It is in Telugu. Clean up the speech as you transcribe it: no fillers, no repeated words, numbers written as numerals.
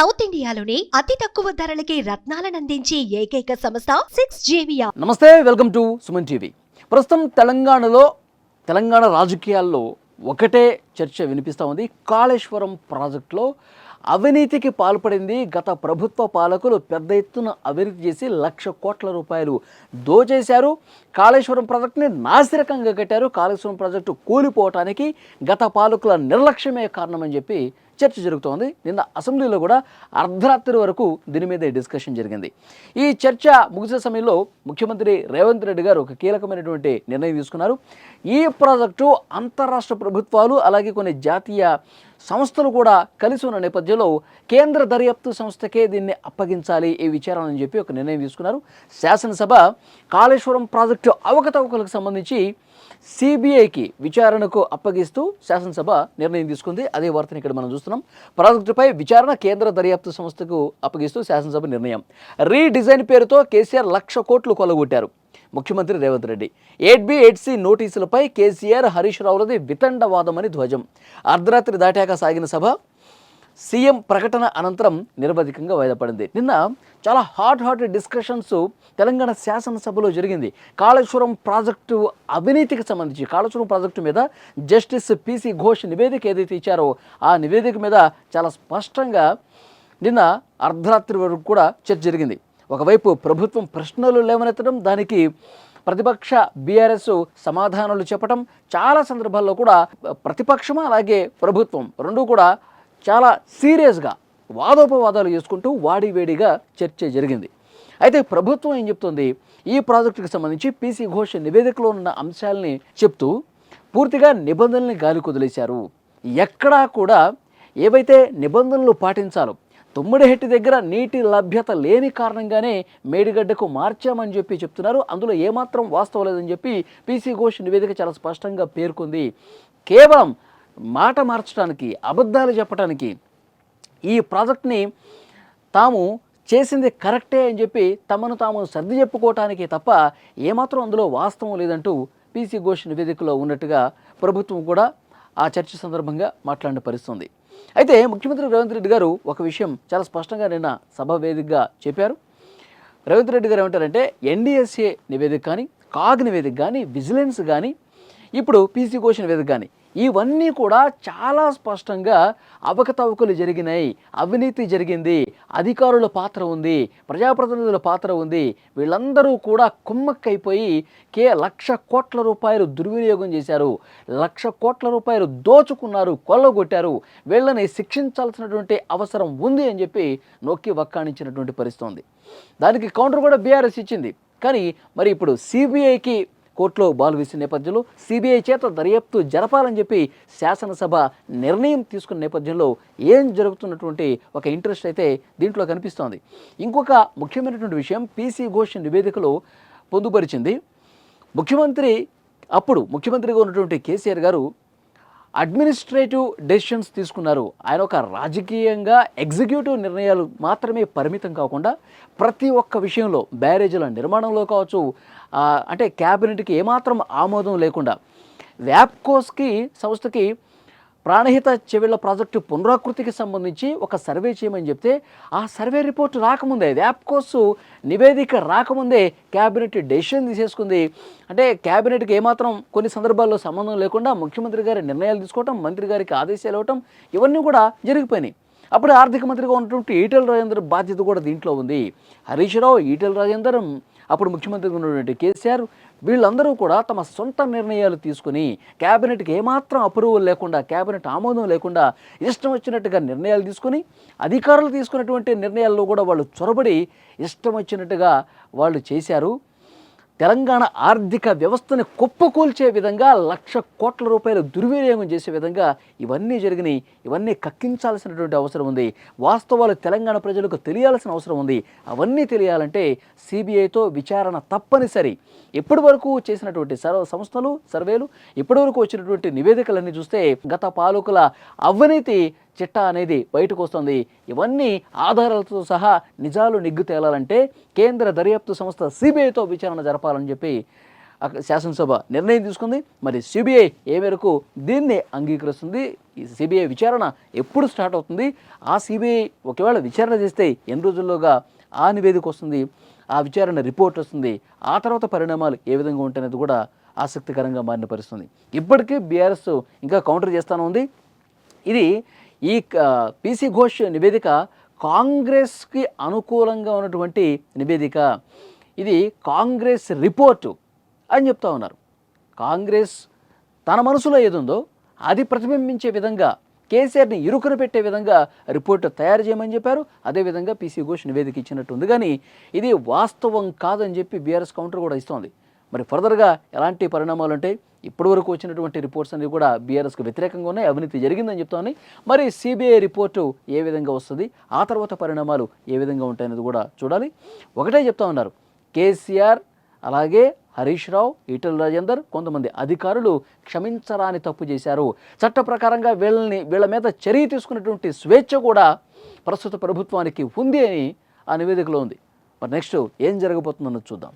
సౌత్ ఇండియాలోని అతి తక్కువ ధరలకి రత్నాలను అందించే ఏకైక సంస్థ 6JVR. నమస్తే, వెల్కమ్ టు సుమన్ టీవీ. ప్రస్తుతం తెలంగాణ రాజకీయాల్లో ఒకటే చర్చ వినిపిస్తూ ఉంది. కాళేశ్వరం ప్రాజెక్టులో అవినీతికి పాల్పడింది గత ప్రభుత్వ పాలకులు. పెద్ద ఎత్తున అవినీతి చేసి 1,00,000 కోట్ల రూపాయలు దోచేశారు. కాళేశ్వరం ప్రాజెక్టుని నాసిరకంగా కట్టారు. కాళేశ్వరం ప్రాజెక్టు కూలిపోవటానికి గత పాలకుల నిర్లక్ష్యమే కారణమని చెప్పి చర్చ జరుగుతోంది. నిన్న అసెంబ్లీలో కూడా అర్ధరాత్రి వరకు దీని మీద డిస్కషన్ జరిగింది. ఈ చర్చ ముగిసే సమయంలో ముఖ్యమంత్రి రేవంత్ రెడ్డి గారు ఒక కీలకమైనటువంటి నిర్ణయం తీసుకున్నారు. ఈ ప్రాజెక్టు అంతరాష్ట్ర ప్రభుత్వాలు అలాగే కొన్ని జాతీయ సంస్థలు కూడా కలిసి ఉన్న నేపథ్యంలో కేంద్ర దర్యాప్తు సంస్థకే దీన్ని అప్పగించాలి ఈ విచారణ అని చెప్పి ఒక నిర్ణయం తీసుకున్నారు. శాసనసభ కాళేశ్వరం ప్రాజెక్టు అవకతవకలకు సంబంధించి సిబిఐకి విచారణకు అప్పగిస్తూ శాసనసభ నిర్ణయం తీసుకుంది. అదే వార్తని ఇక్కడ మనం చూస్తున్నాం. ప్రాజెక్టుపై విచారణ కేంద్ర దర్యాప్తు సంస్థకు అప్పగిస్తూ శాసనసభ నిర్ణయం. రీడిజైన్ పేరుతో కేసీఆర్ 1,00,000 కోట్లు కొల్లగొట్టారు ముఖ్యమంత్రి రేవంత్ రెడ్డి. 8B 8C నోటీసులపై కేసీఆర్ హరీష్ రావులది వితండవాదమని ధ్వజం. అర్ధరాత్రి దాటాక సాగిన సభ సీఎం ప్రకటన అనంతరం నిరవధికంగా వాయిదా పడింది. నిన్న చాలా హాట్ డిస్కషన్స్ తెలంగాణ శాసనసభలో జరిగింది. కాళేశ్వరం ప్రాజెక్టు అవినీతికి సంబంధించి కాళేశ్వరం ప్రాజెక్టు మీద జస్టిస్ PC ఘోష్ నివేదిక ఏదైతే ఇచ్చారో ఆ నివేదిక మీద చాలా స్పష్టంగా నిన్న అర్ధరాత్రి వరకు కూడా చర్చ జరిగింది. ఒకవైపు ప్రభుత్వం ప్రశ్నలు లేవనెత్తడం, దానికి ప్రతిపక్ష బీఆర్ఎస్ సమాధానాలు చెప్పడం, చాలా సందర్భాల్లో కూడా ప్రతిపక్షం అలాగే ప్రభుత్వం రెండూ కూడా చాలా సీరియస్గా వాదోపవాదాలు చేసుకుంటూ వాడివేడిగా చర్చ జరిగింది. అయితే ప్రభుత్వం ఏం చెప్తుంది, ఈ ప్రాజెక్టుకి సంబంధించి PC ఘోష్ నివేదికలో ఉన్న అంశాలని చెప్తూ పూర్తిగా నిబంధనల్ని గాలి కుదిలేశారు. ఎక్కడా కూడా ఏవైతే నిబంధనలు పాటించాలో, తుమ్మిడిహెట్టి దగ్గర నీటి లభ్యత లేని కారణంగానే మేడిగడ్డకు మార్చామని చెప్పి చెప్తున్నారు. అందులో ఏమాత్రం వాస్తవం లేదని చెప్పి PC ఘోష్ నివేదిక చాలా స్పష్టంగా పేర్కొంది. కేవలం మాట మార్చడానికి, అబద్ధాలు చెప్పడానికి, ఈ ప్రాజెక్ట్ని తాము చేసింది కరెక్టే అని చెప్పి తమను తాము సర్ది చెప్పుకోవటానికి తప్ప ఏమాత్రం అందులో వాస్తవం లేదంటూ PC ఘోష్ నివేదికలో ఉన్నట్టుగా ప్రభుత్వం కూడా ఆ చర్చ సందర్భంగా మాట్లాడిన పరిస్థితుంది. అయితే ముఖ్యమంత్రి రేవంత్ రెడ్డి గారు ఒక విషయం చాలా స్పష్టంగా నిన్న సభ వేదికగా చెప్పారు. రేవంత్ రెడ్డి గారు ఏమంటారంటే NDSA నివేదిక కానీ, కాగ్ నివేదిక కానీ, విజిలెన్స్ కానీ, ఇప్పుడు PC ఘోష్ నివేదిక కానీ ఇవన్నీ కూడా చాలా స్పష్టంగా అవకతవకలు జరిగినాయి, అవినీతి జరిగింది, అధికారుల పాత్ర ఉంది, ప్రజాప్రతినిధుల పాత్ర ఉంది, వీళ్ళందరూ కూడా కుమ్మక్కైపోయి 1,00,000 కోట్ల రూపాయలు దుర్వినియోగం చేశారు, 1,00,000 కోట్ల రూపాయలు దోచుకున్నారు, కొల్లగొట్టారు, వీళ్ళని శిక్షించాల్సినటువంటి అవసరం ఉంది అని చెప్పి నొక్కి వక్కాణించినటువంటి పరిస్థితి ఉంది. దానికి కౌంటర్ కూడా బీఆర్ఎస్ ఇచ్చింది. కానీ మరి ఇప్పుడు సిబిఐకి కోర్టులో బాల్ వేసిన నేపథ్యంలో సిబిఐ చేత దర్యాప్తు జరపాలని చెప్పి శాసనసభ నిర్ణయం తీసుకున్న నేపథ్యంలో ఏం జరుగుతున్నటువంటి ఒక ఇంట్రెస్ట్ అయితే దీంట్లో కనిపిస్తోంది. ఇంకొక ముఖ్యమైనటువంటి విషయం PC ఘోష్ నివేదికలో పొందుపరిచింది. ముఖ్యమంత్రిగా ఉన్నటువంటి కేసీఆర్ గారు అడ్మినిస్ట్రేటివ్ డెసిషన్స్ తీసుకున్నారు. ఆయన ఒక రాజకీయంగా ఎగ్జిక్యూటివ్ నిర్ణయాలు మాత్రమే పరిమితం కాకుండా ప్రతి ఒక్క విషయంలో బ్యారేజీల నిర్మాణంలో కావచ్చు, అంటే క్యాబినెట్కి ఏమాత్రం ఆమోదం లేకుండా వ్యాప్కోస్కి సంస్థకి ప్రాణహిత చెవిళ్ల ప్రాజెక్టు పునరాకృతికి సంబంధించి ఒక సర్వే చేయమని చెప్తే ఆ సర్వే రిపోర్ట్ రాకముందే, వ్యాప్కోస్ నివేదిక రాకముందే క్యాబినెట్ డెసిషన్ తీసేసుకుంది. అంటే క్యాబినెట్కి ఏమాత్రం కొన్ని సందర్భాల్లో సంబంధం లేకుండా ముఖ్యమంత్రి గారి నిర్ణయాలు తీసుకోవటం, మంత్రి గారికి ఆదేశాలు ఇవ్వటం, ఇవన్నీ కూడా జరిగిపోయినాయి. అప్పుడు ఆర్థిక మంత్రిగా ఉన్నటువంటి ఈటెల రాజేందర్ బాధ్యత కూడా దీంట్లో ఉంది. హరీష్ రావు, ఈటెల రాజేందర్, అప్పుడు ముఖ్యమంత్రిగా ఉన్నటువంటి కేసీఆర్, వీళ్ళందరూ కూడా తమ సొంత నిర్ణయాలు తీసుకుని క్యాబినెట్కి ఏమాత్రం అప్రూవల్ లేకుండా, క్యాబినెట్ ఆమోదం లేకుండా ఇష్టం వచ్చినట్టుగా నిర్ణయాలు తీసుకుని, అధికారులు తీసుకున్నటువంటి నిర్ణయాల్లో కూడా వాళ్ళు చొరబడి ఇష్టం వచ్చినట్టుగా వాళ్ళు చేశారు. తెలంగాణ ఆర్థిక వ్యవస్థని కుప్పకూల్చే విధంగా 1,00,000 కోట్ల రూపాయలు దుర్వినియోగం చేసే విధంగా ఇవన్నీ జరిగినాయి. ఇవన్నీ కక్కించాల్సినటువంటి అవసరం ఉంది. వాస్తవాలు తెలంగాణ ప్రజలకు తెలియాల్సిన అవసరం ఉంది. అవన్నీ తెలియాలంటే సిబిఐతో విచారణ తప్పనిసరి. ఇప్పటి వరకు చేసినటువంటి సంస్థలు, సర్వేలు, ఇప్పటి వరకు వచ్చినటువంటి నివేదికలన్నీ చూస్తే గత పాలకుల అవినీతి చిట్టా అనేది బయటకు వస్తుంది. ఇవన్నీ ఆధారాలతో సహా నిజాలు నిగ్గు తేలాలంటే కేంద్ర దర్యాప్తు సంస్థ సిబిఐతో విచారణ జరపాలని చెప్పి అక్కడ శాసనసభ నిర్ణయం తీసుకుంది. మరి సిబిఐ ఏ మేరకు దీన్ని అంగీకరిస్తుంది, ఈ సిబిఐ విచారణ ఎప్పుడు స్టార్ట్ అవుతుంది, ఆ సిబిఐ ఒకవేళ విచారణ చేస్తే ఎన్ని రోజుల్లోగా ఆ నివేదిక వస్తుంది, ఆ విచారణ రిపోర్ట్ వస్తుంది, ఆ తర్వాత పరిణామాలు ఏ విధంగా ఉంటాయనేది కూడా ఆసక్తికరంగా మారిన పరిస్థితుంది. ఇప్పటికీ బీఆర్ఎస్ ఇంకా కౌంటర్ చేస్తూనే ఉంది. ఇది ఈ పీసీ ఘోష్ నివేదిక కాంగ్రెస్కి అనుకూలంగా ఉన్నటువంటి నివేదిక, ఇది కాంగ్రెస్ రిపోర్టు అని చెప్తా ఉన్నారు. కాంగ్రెస్ తన మనసులో ఏదుందో అది ప్రతిబింబించే విధంగా, కేసీఆర్ని ఇరుకున పెట్టే విధంగా రిపోర్టు తయారు చేయమని చెప్పారు. అదేవిధంగా పీసీ ఘోష్ నివేదిక ఇచ్చినట్టు ఉంది. కానీ ఇది వాస్తవం కాదని చెప్పి బీఆర్ఎస్ కౌంటర్ కూడా ఇస్తోంది. మరి ఫర్దర్గా ఎలాంటి పరిణామాలు అంటే ఇప్పటివరకు వచ్చినటువంటి రిపోర్ట్స్ అన్ని కూడా బీఆర్ఎస్కి వ్యతిరేకంగా ఉన్నాయి, అవినీతి జరిగిందని చెప్తామని. మరి సిబిఐ రిపోర్టు ఏ విధంగా వస్తుంది, ఆ తర్వాత పరిణామాలు ఏ విధంగా ఉంటాయనేది కూడా చూడాలి. ఒకటే చెప్తా ఉన్నారు, కేసీఆర్ అలాగే హరీష్ రావు, ఈటెల రాజేందర్, కొంతమంది అధికారులు క్షమించరాని తప్పు చేశారు. చట్ట ప్రకారంగా వీళ్ళ మీద చర్య తీసుకున్నటువంటి స్వేచ్ఛ కూడా ప్రస్తుత ప్రభుత్వానికి ఉంది అని ఆ నివేదికలో ఉంది. మరి నెక్స్ట్ ఏం జరగబోతుందన్నది చూద్దాం.